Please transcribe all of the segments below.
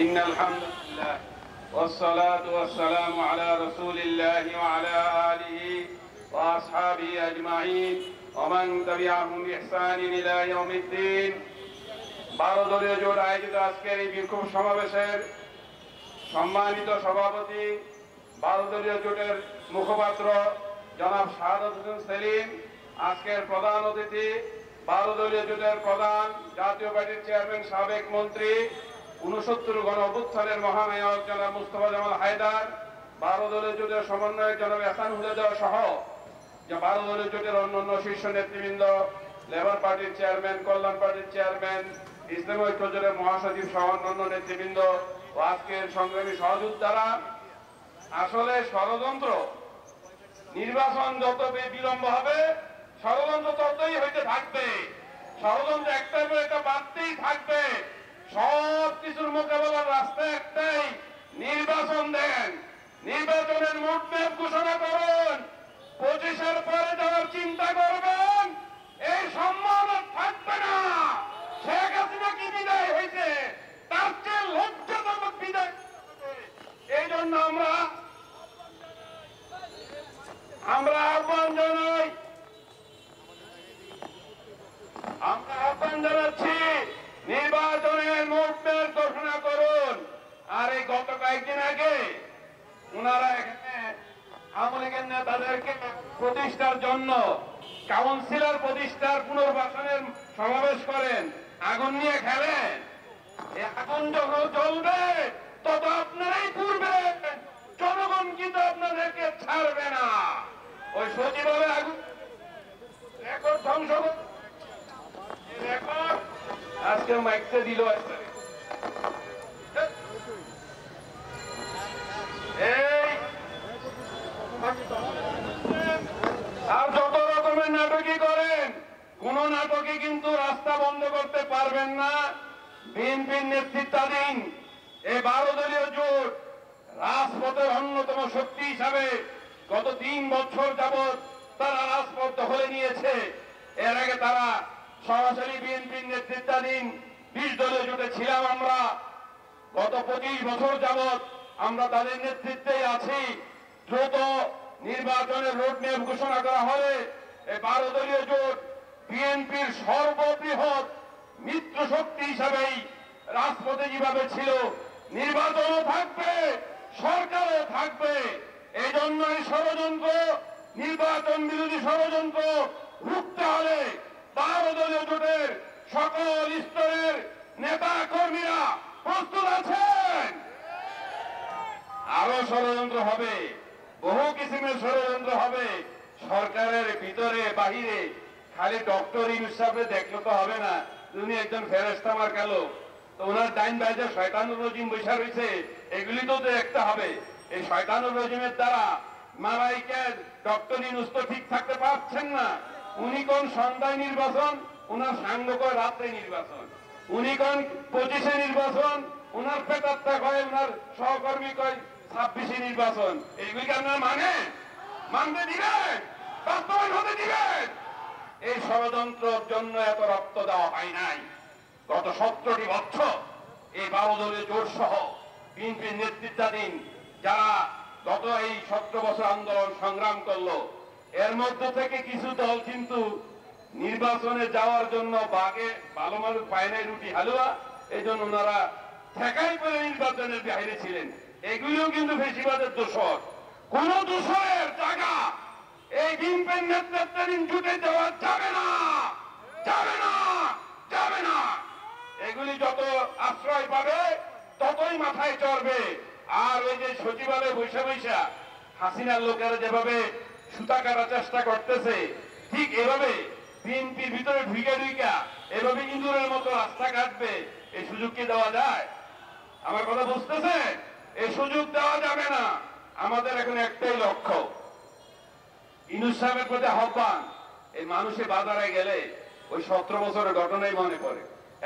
إن الحمد لله والصلاة والسلام على رسول الله وعلى آله وأصحابه أجمعين ومن تبعهم بإحسان إلى يوم الدين। 12 দলীয় জোট আয়োজিত আজকের এই বিক্ষোভ সমাবেশের সম্মানিত সভাপতি, 12 দলীয় জোটের মুখপাত্র জনাব শাহাদাত হোসেন সেলিম, আজকের প্রধান অতিথি 12 দলীয় জোটের প্রধান জাতীয় পার্টির চেয়ারম্যান সাবেক মন্ত্রী 69 গণ অভ্যুত্থানের মহানায়ক জনাব মুস্তফা জামাল হায়দার, 12 দলীয় জোটের সমন্বয়ক জনাব এহসান হুলেদা সহ 12 দলীয় জোটের অন্যান্য শীর্ষ নেতৃবৃন্দ, লেবার পার্টির চেয়ারম্যান, কল্যাণ পার্টির চেয়ারম্যান, ইসলামী ঐক্য জোটের মহাসচিব সহ অন্যান্য নেতৃবৃন্দ ও আজকের সংগ্রামী সহযোদ্ধারা, আসলে ষড়যন্ত্র, নির্বাচন যত বিলম্ব হবে ষড়যন্ত্র ততই হইতে থাকবে। ষড়যন্ত্র একটার পর একটা বাড়তেই থাকবে। সব কিছুর মোকাবেলার রাস্তা একটাই, নির্বাচন দেন, নির্বাচনের রোডম্যাপ ঘোষণা করুন, 25-এর পরে যাওয়ার চিন্তা করবেন, এই সম্মান থাকবে না। শেখ হাসিনা কি বিদায় হয়েছে, তার চেয়ে লজ্জাজনক বিদায়। এই জন্য আমরা আহ্বান জানাচ্ছি, নির্বাচনের রোডম্যাপ ঘোষণা করুন। আর এই গত কয়েকদিন আগে ওনারা এখানে আওয়ামী লীগের নেতাদেরকে প্রতিষ্ঠার জন্য কাউন্সিলর প্রতিষ্ঠার পুনর্বাসনের সমাবেশ করেন, আগুন নিয়ে খেলেন। আগুন যখন জ্বলবে তত আপনারাই পুড়বেন, জনগণ কিন্তু আপনাদেরকে ছাড়বে না। ওই সচিবালয় আগুন রেকর্ড ধ্বংস রেকর্ড আজকে মাইকতে দিল। আর যত রকমের নাটকই করেন, কোন নাটকে কিন্তু রাস্তা বন্ধ করতে পারবেন না। বিএনপির নেতৃত্বাধীন এই 12 দলীয় জোট রাজপথের অন্যতম শক্তি হিসাবে গত 3 বছর যাবৎ তারা রাজপথ দখলে নিয়েছে। এর আগে তারা সরাসরি বিএনপির নেতৃত্বাধীন 20 দলীয় জোটে ছিলাম আমরা। গত 25 বছর যাবৎ আমরা তাদের নেতৃত্বেই আছি। দ্রুত নির্বাচনের রোডম্যাপ ঘোষণা করা হলে এই 12 দলীয় জোট বিএনপির সর্ববৃহৎ মিত্র শক্তি হিসাবেই রাজপথে যেভাবে ছিল, নির্বাচনও থাকবে, সরকারও থাকবে। এই জন্য এই ষড়যন্ত্র, নির্বাচন বিরোধী ষড়যন্ত্র রুখতে হলে 12 দলীয় জোটের সকল স্তরের নেতা কর্মীরা প্রস্তুত আছেন। আরো ষড়যন্ত্র হবে, বহু কিসিমের ষড়যন্ত্র হবে সরকারের ভিতরে বাহিরে। খালি ডক্টর ইউনূস সাহেবকে দেখলে তো হবে না, উনি একজন ফেরেশতা মার্কালো, তো ওনার ডাইন বাইরে শয়তানুর রজিম বৈশা রয়েছে, এগুলি তো দেখতে হবে। এই শয়তানুর রজিমের দ্বারা মালাইকের ডক্টর ইউনূস তো ঠিক থাকতে পারছেন না। উনি কোন সন্ধ্যায় নির্বাচন, ওনার সাঙ্গ কয় রাত্রে নির্বাচন। উনি কোন 25-এ নির্বাচন, ওনার পেটাত্তা কয়, ওনার সহকর্মী কয় 26-এ নির্বাচন। এইগুলিকে আপনারা মানতে দিবেন, বাস্তবায়ন হতে দিবেন? এই ষড়যন্ত্রের জন্য এত রক্ত দেওয়া হয় নাই। গত 17টি বছর এই 12 দলীয় জোট সহ বিএনপির নেতৃত্বাধীন যারা গত এই 17 বছর আন্দোলন সংগ্রাম করলো, এর মধ্য থেকে কিছু দল কিন্তু নির্বাচনে যাওয়ার জন্য বাগে ভালো মানুষ পায় নাই রুটি হালুয়া, এই জন্য ওনারা ঠেকাই করে নির্বাচনের বাইরে ছিলেন। এগুলিও কিন্তু ফেসিবাদের দোষর। কোন দোষরের জায়গা এই বিএনপির নেতৃত্বাধীন জুটে দেওয়া যাবে না, যাবে না, যাবে না। এগুলি যত আশ্রয় পাবে ততই মাথায় চড়বে। আর ওই যে সচিবালয়ে বৈশা বৈশা হাসিনার লোকেরা যেভাবে সুতা কাটার চেষ্টা করতেছে, ঠিক এভাবে বিএনপির ভিতরে ঢুইকা এভাবে ইঁদুরের মতো রাস্তা কাটবে। এই সুযোগ কি দেওয়া যায়? আমার কথা বুঝতেছেন? এই সুযোগ দেওয়া যাবে না। আমাদের এখন একটাই লক্ষ্য, ইউনূস সাহেবের প্রতি আহ্বান। এই মানুষে বাজারে গেলে ওই 17 বছরের ঘটনাই মনে পড়ে।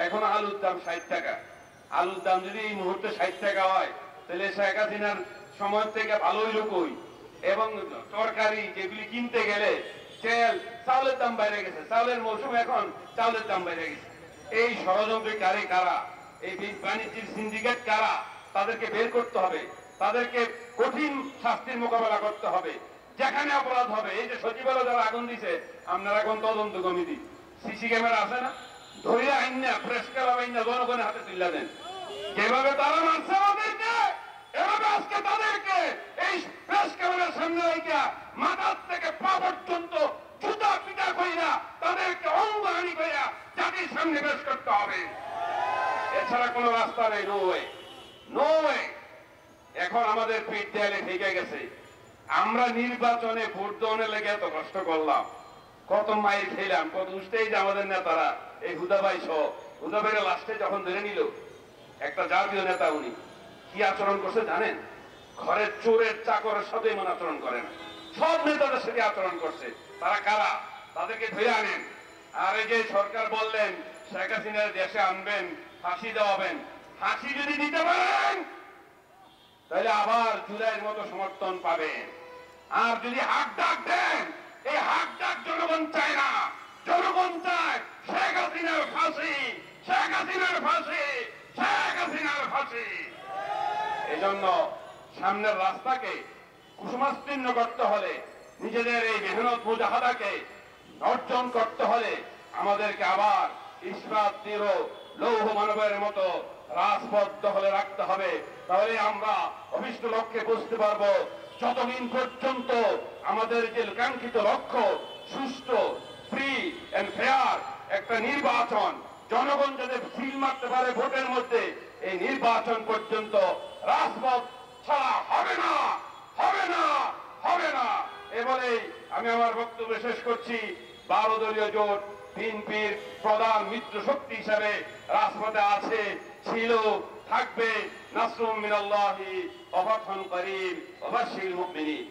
এখন আলুর দাম 60 টাকা। আলুর দাম যদি এই মুহূর্তে 60 টাকা হয়, তাহলে শেখ হাসিনার সময় থেকে ভালোই লোকই। এবং তরকারি যেগুলি কিনতে গেলে তেল, চাউলের দাম বাইরে গেছে, চাউলের মৌসুম, এখন চাউলের দাম বাইরে গেছে। এই ষড়যন্ত্রকারী কারা? এই বাণিজ্যিক সিন্ডিকেট কারা তাদেরকে বের করতে হবে, তাদেরকে কঠিন শাস্তির মোকাবেলা করতে হবে। যেখানে অপরাধ হবে, এই যে সচিবালয় যারা আগুন দিছে, আপনারা এখন তদন্ত কমিটি সিসি ক্যামেরা আছে না, ধরে আইন না প্রেস ক্লাব আইন না জনগণের হাতে তুলে দেন। যেভাবে তারা মানছে আমাদেরকে, এভাবে আজকে তাদেরকে এই প্রেস ক্যামেরার সামনে রেখে মাথার থেকে পা পর্যন্ত জুতা পিটা কইরা তাদেরকে অঙ্গহানি কইরা জাতির সামনে পেশ করতে হবে। এছাড়া কোনো রাস্তা নেই। No way, no way. এখন আমাদের পিঠ দেয়ালে ঠেকে গেছে। আমরা নির্বাচনে ভোট দেওয়ার লেগে এত কষ্ট করলাম, কত মাইল খেলাম, কত উঠতেই যে আমাদের নেতারা এই হুদাবাই সহ হুদাবাইয়ের লাস্টে যখন ধরে নিল একটা জাতীয় নেতা, উনি কি আচরণ করছে জানেন? ঘরের চোরের চাকরের সাথে এমন আচরণ করে না, সব নেতাদের সাথে আচরণ করছে। তারা কারা? তাদেরকে ধরে আনেন। আর এই যে সরকার বললেন শেখ হাসিনার দেশে আনবেন, ফাঁসি দেওয়াবেন, ফাঁসি যদি দিতে পারেন তাহলে আবার জুলাইয়ের মতো সমর্থন পাবেন। আর যদি হাক ডাক দেন, এই হাক ডাক জনগণ চায় না। জনগণ চায় শেখ হাসিনার ফাঁসি, শেখ হাসিনার ফাঁসি, শেখ হাসিনার ফাঁসি। এই জন্য সামনের রাস্তাকে কুসুমাস্তীর্ণ করতে হলে, নিজেদের এই মেহনত মুজাহাদাকে অর্জন করতে হলে আমাদেরকে আবার ইস্পাত দৃঢ় লৌহ মানবের মতো রাজপথ দখলে রাখতে হবে। তাহলে আমরা অভিষ্ট লক্ষ্যে বুঝতে পারবো। যতদিন পর্যন্ত আমাদের যে কাঙ্ক্ষিত লক্ষ্য সুষ্ঠু, ফ্রি এন্ড ফেয়ার একটা নির্বাচন, জনগণ যাতে সিল মারতে পারে ভোটের মধ্যে, এই নির্বাচন পর্যন্ত রাজপথ ছাড়া হবে না, হবে না, হবে না। এবারেই আমি আমার বক্তব্য শেষ করছি। 12 দলীয় জোট বিএনপির প্রধান মিত্র শক্তি হিসাবে রাজপথে আছে, ছিল, থাকবে। নাসরুম মিনাল্লাহি ওয়া ফাতহুন করিম ওয়া বাশশিরিল মুমিনিন।